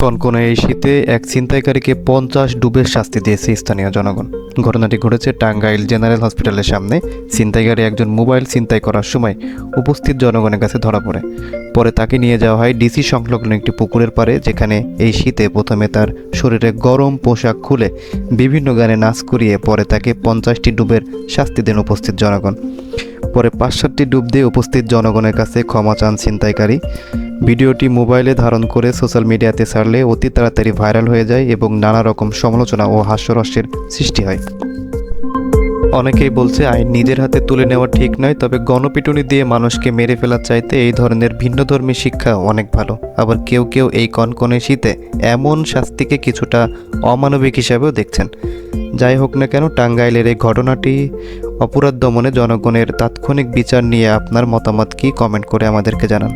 কনকনে এই শীতে এক ছিনতাইকারীকে 50 ডুবের শাস্তি দিয়েছে স্থানীয় জনগণ। ঘটনাটি ঘটেছে টাঙ্গাইল জেনারেল হসপিটালের সামনে। ছিনতাইকারী একজন মোবাইল ছিনতাই করার সময় উপস্থিত জনগণের কাছে ধরা পড়ে। পরে তাকে নিয়ে যাওয়া হয় ডিসি সংলগ্ন একটি পুকুরের পাড়ে, যেখানে এই শীতে প্রথমে তার শরীরে গরম পোশাক খুলে বিভিন্ন গানে নাচ করিয়ে পরে তাকে 50টি ডুবের শাস্তি দেন উপস্থিত জনগণ। পরে 5-7টি ডুব দিয়ে উপস্থিত জনগণের কাছে ক্ষমা চান ছিনতাইকারী। ভিডিওটি মোবাইলে ধারণ করে সোশ্যাল মিডিয়াতে ছাড়লে অতি তাড়াতাড়ি ভাইরাল হয়ে যায় এবং নানা রকম সমালোচনা ও হাস্যরসের সৃষ্টি হয়। অনেকেই বলছে আইন নিজের হাতে তুলে নেওয়া ঠিক নয়, তবে গণপিটুনি দিয়ে মানুষকে মেরে ফেলার চাইতে এই ধরনের ভিন্নধর্মী শিক্ষা অনেক ভালো। আবার কেউ কেউ এই কনকনে শীতে এমন শাস্তিকে কিছুটা অমানবিক হিসাবেও দেখছেন। যাই হোক না কেন, টাঙ্গাইলের এই ঘটনাটি অপরাধ দমনে জনগণের তাৎক্ষণিক বিচার নিয়ে আপনার মতামত কি, কমেন্ট করে আমাদেরকে জানান।